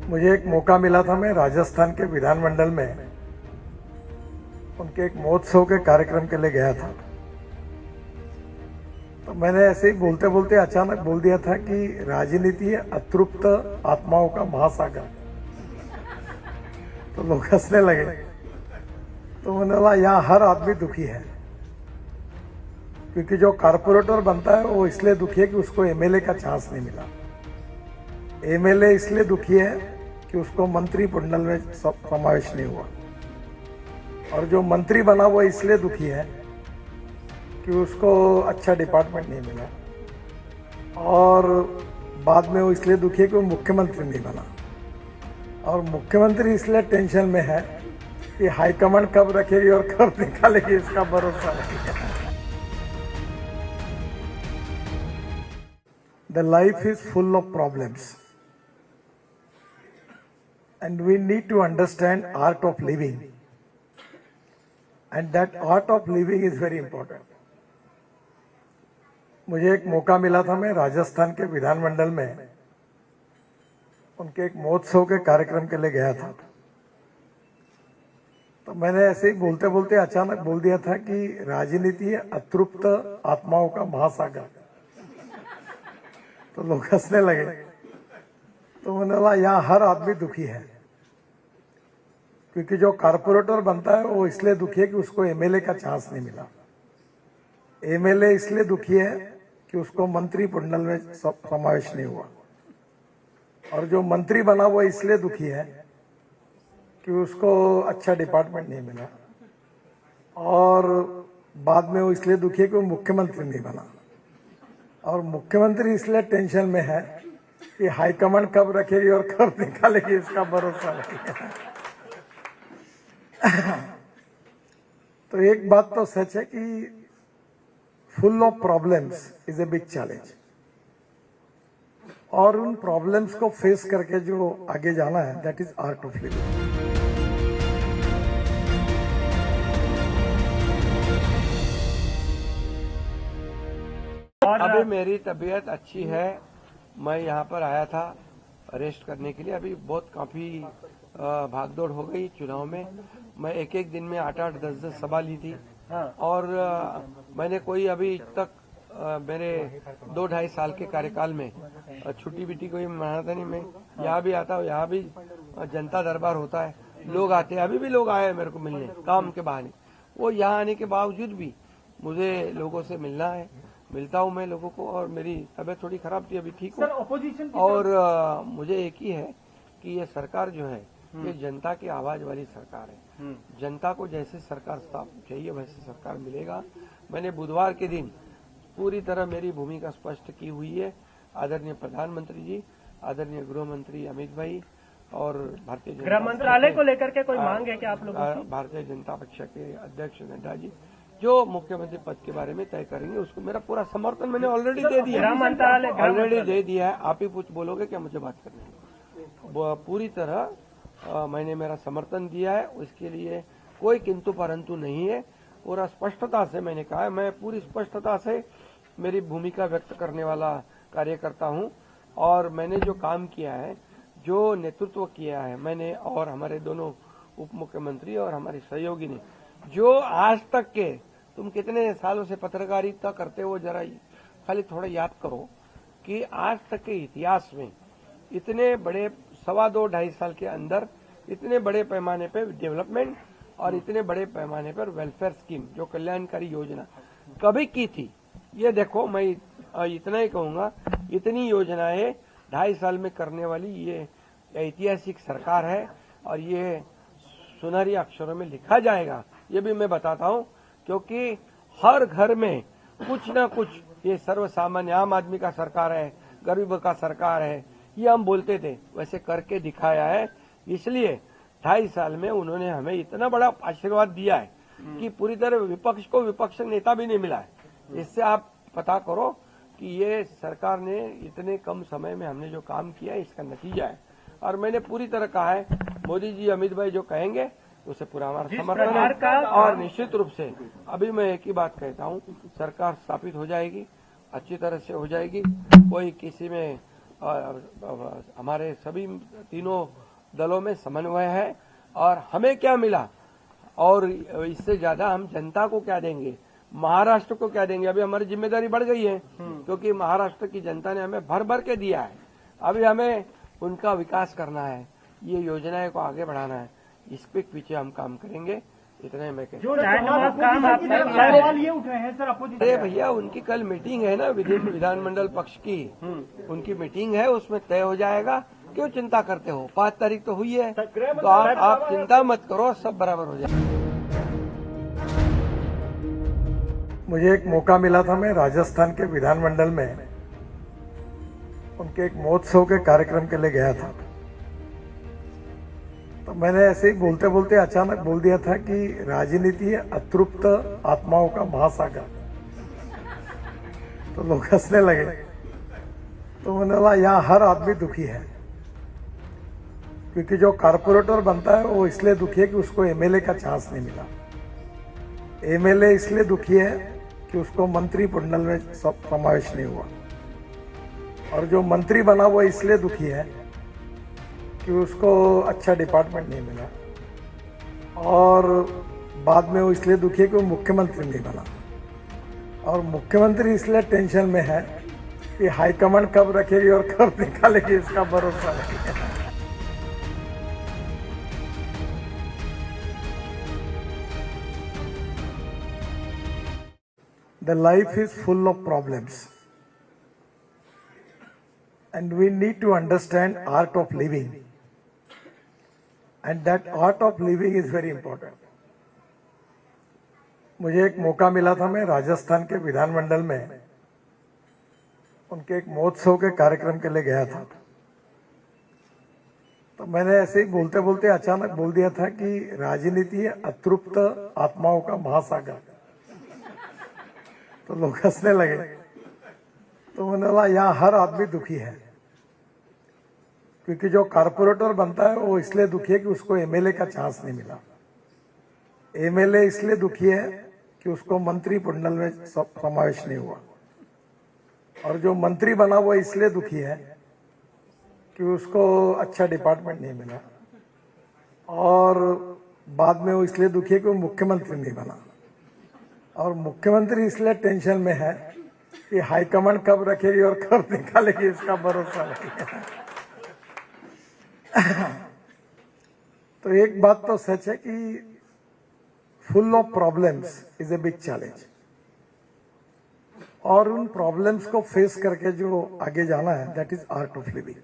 मुझे एक मौका मिला था, मैं राजस्थान के विधानमंडल में उनके एक महोत्सव के कार्यक्रम के लिए गया था। तो मैंने ऐसे ही बोलते बोलते अचानक बोल दिया था कि राजनीति है अतृप्त आत्माओं का महासागर। तो लोग हंसने लगे। तो मैंने बोला यहाँ हर आदमी दुखी है, क्योंकि जो कारपोरेटर बनता है वो इसलिए दुखी है कि उसको एमएलए का चांस नहीं मिला। एमएलए इसलिए दुखी है कि उसको मंत्री मंडल में समावेश नहीं हुआ, और जो मंत्री बना वो इसलिए दुखी है कि उसको अच्छा डिपार्टमेंट नहीं मिला, और बाद में वो इसलिए दुखी है कि वो मुख्यमंत्री नहीं बना, और मुख्यमंत्री इसलिए टेंशन में है कि हाईकमांड कब रखेगी और कब निकालेगी इसका भरोसा नहीं है। The life is full of problems, and we need to understand art of living, and that art of living is very important. मुझे एक मौका मिला था, मैं राजस्थान के विधानमंडल में उनके एक महोत्सव के कार्यक्रम के लिए गया था। तो मैंने ऐसे ही बोलते बोलते अचानक बोल दिया था कि राजनीति है अतृप्त आत्माओं का महासागर। तो लोग हंसने लगे। तो मैंने बोला यहाँ हर आदमी दुखी है, क्योंकि जो कारपोरेटर बनता है वो इसलिए दुखी है कि उसको एमएलए का चांस नहीं मिला। एमएलए इसलिए दुखी है कि उसको मंत्री मंडल में समावेश नहीं हुआ, और जो मंत्री बना वो इसलिए दुखी है कि उसको अच्छा डिपार्टमेंट नहीं मिला, और बाद में वो इसलिए दुखी है कि वो मुख्यमंत्री नहीं बना, और मुख्यमंत्री इसलिए टेंशन में है कि हाईकमांड कब रखेगी और कब निकालेगी इसका भरोसा नहीं है। तो एक बात तो सच है कि full of problems is a big challenge, और उन प्रॉब्लम्स को फेस करके जो आगे जाना है, that is art of living. अभी मेरी तबीयत अच्छी है। मैं यहाँ पर आया था रेस्ट करने के लिए। अभी बहुत काफी भागदौड़ हो गई चुनाव में। मैं एक एक दिन में 8-8, 10-10 सभा ली थी, और मैंने कोई अभी तक मेरे 2-2.5 साल के कार्यकाल में छुट्टी बिट्टी कोई मनाता नहीं। मैं यहाँ भी आता हूँ, यहाँ भी जनता दरबार होता है, लोग आते हैं। अभी भी लोग आए मेरे को मिलने काम के बहाने। वो यहाँ आने के बावजूद भी मुझे लोगों से मिलना है। मिलता हूँ मैं लोगों को, और मेरी तबीयत थोड़ी खराब थी, अभी ठीक हूँ। और मुझे एक ही है कि ये सरकार जो है ये जनता की आवाज वाली सरकार है। जनता को जैसे सरकार चाहिए वैसे सरकार मिलेगा। मैंने बुधवार के दिन पूरी तरह मेरी भूमिका स्पष्ट की हुई है। आदरणीय प्रधानमंत्री जी, आदरणीय गृह मंत्री अमित भाई, और भारतीय गृह मंत्रालय को लेकर के कोई मांग है क्या आप लोगों की? भारतीय जनता पक्ष के अध्यक्ष नड्डा जी जो मुख्यमंत्री पद के बारे में तय करेंगे, उसको मेरा पूरा समर्थन मैंने ऑलरेडी दे दिया है। ऑलरेडी दे दिया है। आप ही कुछ बोलोगे क्या मुझे बात करने? पूरी तरह मैंने मेरा समर्थन दिया है। उसके लिए कोई किंतु परंतु नहीं है। पूरा स्पष्टता से मैंने कहा है, मैं पूरी स्पष्टता से मेरी भूमिका व्यक्त करने वाला कार्यकर्ता हूं। और मैंने जो काम किया है, जो नेतृत्व किया है मैंने, और हमारे दोनों उप मुख्यमंत्री और हमारे सहयोगी ने, जो आज तक के, तुम कितने सालों से पत्रकारिता करते हो, जरा खाली थोड़ा याद करो कि आज तक के इतिहास में इतने बड़े 2.5 साल के अंदर इतने बड़े पैमाने पर डेवलपमेंट और इतने बड़े पैमाने पर वेलफेयर स्कीम, जो कल्याणकारी योजना कभी की थी। ये देखो, मैं इतना ही कहूंगा, इतनी योजनाएं 2.5 साल में करने वाली ये ऐतिहासिक सरकार है, और ये सुनहरी अक्षरों में लिखा जाएगा। ये भी मैं बताता हूं, क्योंकि हर घर में कुछ न कुछ, ये सर्वसामान्य आम आदमी का सरकार है, गरीबों का सरकार है, ये हम बोलते थे, वैसे करके दिखाया है। इसलिए 2.5 साल में उन्होंने हमें इतना बड़ा आशीर्वाद दिया है कि पूरी तरह विपक्ष को विपक्ष नेता भी नहीं मिला है। इससे आप पता करो कि ये सरकार ने इतने कम समय में हमने जो काम किया है, इसका नतीजा है। और मैंने पूरी तरह कहा है, मोदी जी, अमित भाई जो कहेंगे उसे पूरा हमारा समर्थन है। और निश्चित रूप से अभी मैं एक ही बात कहता हूं, सरकार स्थापित हो जाएगी, अच्छी तरह से हो जाएगी। कोई किसी में और हमारे सभी तीनों दलों में समन्वय है। और हमें क्या मिला और इससे ज्यादा हम जनता को क्या देंगे, महाराष्ट्र को क्या देंगे। अभी हमारी जिम्मेदारी बढ़ गई है क्योंकि महाराष्ट्र की जनता ने हमें भर भर के दिया है। अभी हमें उनका विकास करना है, ये योजनाएं को आगे बढ़ाना है, इस पे पीछे हम काम करेंगे। इतने में जो काम आपने सवाल ये उठ रहे हैं सर अपोजिशन। अरे भैया, उनकी कल मीटिंग है ना विधानमंडल पक्ष की, उनकी मीटिंग है, उसमें तय हो जाएगा। क्यों चिंता करते हो, 5 तारीख तो हुई है, तो आप चिंता मत करो, सब बराबर हो जाएगा। मुझे एक मौका मिला था, मैं राजस्थान के विधानमंडल में उनके एक महोत्सव के कार्यक्रम के लिए गया था। तो मैंने ऐसे ही बोलते बोलते अचानक बोल दिया था कि राजनीति है अतृप्त आत्माओं का महासागर। तो लोग हंसने लगे। तो मैंने बोला यहाँ हर आदमी दुखी है, क्योंकि जो कारपोरेटर बनता है वो इसलिए दुखी है कि उसको एमएलए का चांस नहीं मिला। एमएलए इसलिए दुखी है कि उसको मंत्री मंडल में समावेश नहीं हुआ, और जो मंत्री बना वो इसलिए दुखी है कि उसको अच्छा डिपार्टमेंट नहीं मिला, और बाद में वो इसलिए दुखी है कि वो मुख्यमंत्री नहीं बना। और मुख्यमंत्री इसलिए टेंशन में है कि हाईकमांड कब रखेगी और कब निकालेगी, इसका भरोसा नहीं है। The life is full of problems, and we need to understand art of living, and that art of living is very important. मुझे एक मौका मिला था, मैं राजस्थान के विधानमंडल में उनके एक महोत्सव के कार्यक्रम के लिए गया था। तो मैंने ऐसे ही बोलते बोलते अचानक बोल दिया था कि राजनीति है अतृप्त आत्माओं का महासागर। तो लोग हंसने लगे। तो मैंने बोला यहाँ हर आदमी दुखी है, क्योंकि जो कारपोरेटर बनता है वो इसलिए दुखी है कि उसको एमएलए का चांस नहीं मिला। एमएलए इसलिए दुखी है कि उसको मंत्री मंडल में समावेश नहीं हुआ, और जो मंत्री बना वो इसलिए दुखी है कि उसको अच्छा डिपार्टमेंट नहीं मिला, और बाद में वो इसलिए दुखी है कि वो मुख्यमंत्री नहीं बना। और मुख्यमंत्री इसलिए टेंशन में है कि हाईकमांड कब रखेगी और कब निकालेगी, इसका भरोसा नहीं है। तो एक बात तो सच है कि full of problems is a big challenge, और उन प्रॉब्लम्स को फेस करके जो आगे जाना है, that is art of living.